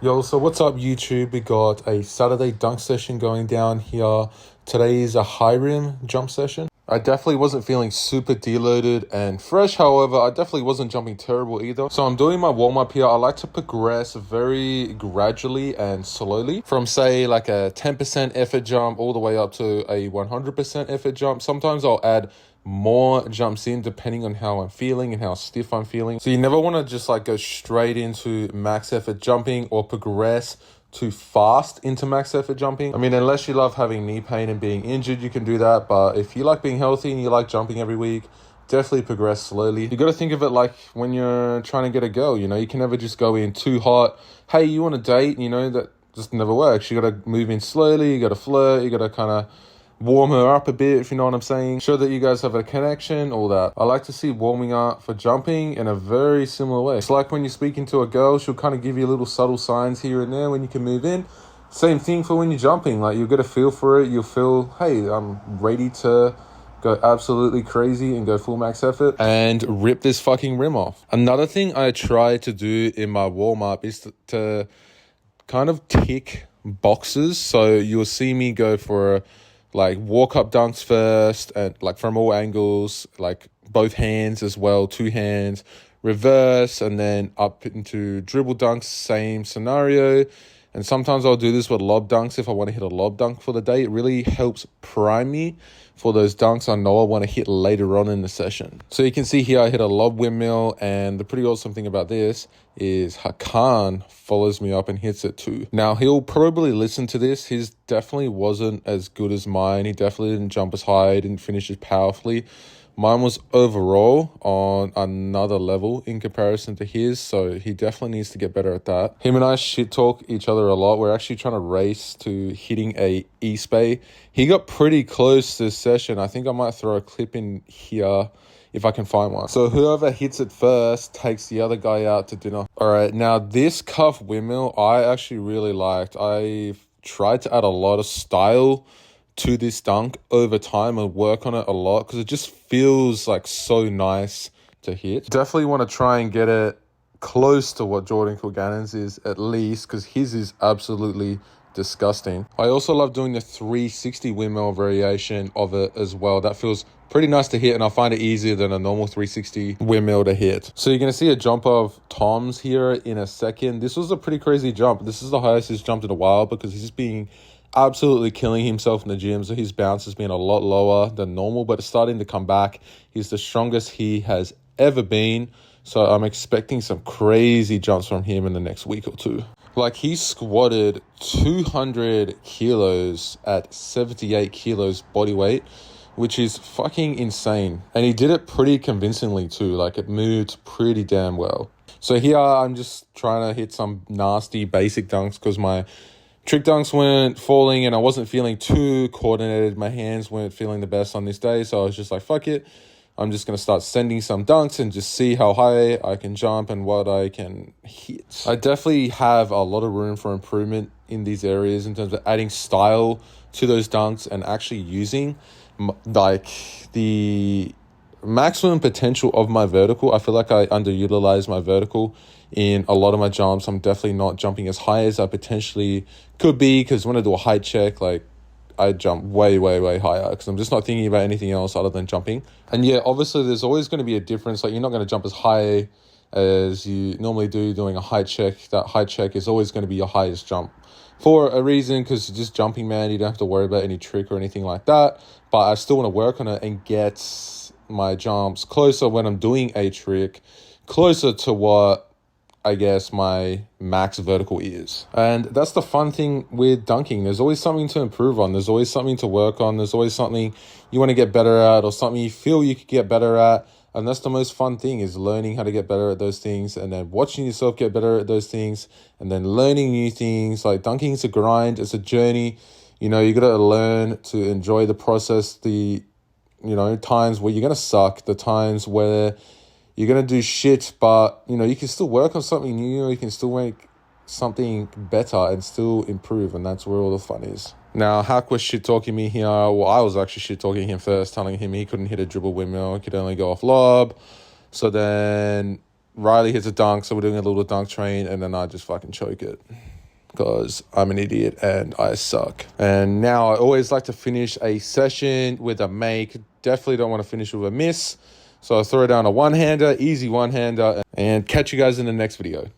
Yo, so what's up YouTube? We got a Saturday dunk session going down here. Today is a high rim jump session. I definitely wasn't feeling super deloaded and fresh. However, I definitely wasn't jumping terrible either. So I'm doing my warm up here. I like to progress very gradually and slowly from say like a 10% effort jump all the way up to a 100% effort jump. Sometimes I'll add more jumps in depending on how I'm feeling and how stiff I'm feeling. So you never want to just like go straight into max effort jumping or progress too fast into max effort jumping. I mean, unless you love having knee pain and being injured, you can do that. But if you like being healthy and you like jumping every week, definitely progress slowly. You got to think of it like when you're trying to get a girl, you can never just go in too hot. Hey, you want a date? That just never works. You got to move in slowly. You got to flirt. You got to kind of warm her up a bit, if you know what I'm saying. Show that you guys have a connection, all that. I like to see warming up for jumping in a very similar way. It's like when you're speaking to a girl, she'll kind of give you little subtle signs here and there when you can move in. Same thing for when you're jumping. Like, you'll get a feel for it. You'll feel, hey, I'm ready to go absolutely crazy and go full max effort and rip this fucking rim off. Another thing I try to do in my warm-up is to kind of tick boxes. So you'll see me go for like walk up dunks first and like from all angles, like both hands as well, two hands, reverse, and then up into dribble dunks, same scenario. And sometimes I'll do this with lob dunks if I want to hit a lob dunk for the day. It really helps prime me for those dunks I know I want to hit later on in the session. So you can see here I hit a lob windmill, and the pretty awesome thing about this is Hakan follows me up and hits it too. Now he'll probably listen to this. His definitely wasn't as good as mine. He definitely didn't jump as high, didn't finish as powerfully. Mine was overall on another level in comparison to his, so he definitely needs to get better at that. Him and I shit talk each other a lot. We're actually trying to race to hitting a E-Spay. He got pretty close this session. I think I might throw a clip in here if I can find one. So whoever hits it first takes the other guy out to dinner. All right, now this cuff windmill I actually really liked. I've tried to add a lot of style to this dunk over time and work on it a lot because it just feels like so nice to hit. Definitely want to try and get it close to what Jordan Kilgannon's is at least, because his is absolutely disgusting. I also love doing the 360 windmill variation of it as well. That feels pretty nice to hit, and I find it easier than a normal 360 windmill to hit. So you're going to see a jump of Tom's here in a second. This was a pretty crazy jump. This is the highest he's jumped in a while because he's being absolutely killing himself in the gym. So his bounce has been a lot lower than normal, but it's starting to come back. He's the strongest he has ever been. So I'm expecting some crazy jumps from him in the next week or two. Like, he squatted 200 kilos at 78 kilos body weight, which is fucking insane. And he did it pretty convincingly too. Like, it moved pretty damn well. So here I'm just trying to hit some nasty basic dunks because my trick dunks weren't falling and I wasn't feeling too coordinated. My hands weren't feeling the best on this day. So I was just like, fuck it. I'm just going to start sending some dunks and just see how high I can jump and what I can hit. I definitely have a lot of room for improvement in these areas in terms of adding style to those dunks and actually using like the maximum potential of my vertical. I feel like I underutilize my vertical in a lot of my jumps. I'm definitely not jumping as high as I potentially could be because when I do a height check, like, I jump way, way, way higher because I'm just not thinking about anything else other than jumping. And yeah, obviously there's always going to be a difference. Like, you're not going to jump as high as you normally do doing a height check. That height check is always going to be your highest jump for a reason, because you're just jumping, man. You don't have to worry about any trick or anything like that. But I still want to work on it and get my jumps closer when I'm doing a trick, closer to what I guess my max vertical is. And that's the fun thing with dunking. There's always something to improve on. There's always something to work on. There's always something you want to get better at or something you feel you could get better at. And that's the most fun thing, is learning how to get better at those things and then watching yourself get better at those things and then learning new things. Like, dunking is a grind. It's a journey. You got to learn to enjoy the process, the, times where you're going to suck, the times where you're going to do shit, but, you can still work on something new. You can still make something better and still improve. And that's where all the fun is. Now, Hack was shit-talking me here. Well, I was actually shit-talking him first, telling him he couldn't hit a dribble windmill. He could only go off lob. So then Riley hits a dunk, so we're doing a little dunk train, and then I just fucking choke it. Because I'm an idiot and I suck. And now I always like to finish a session with a make. Definitely don't want to finish with a miss. So I throw down a one-hander, easy one-hander, and catch you guys in the next video.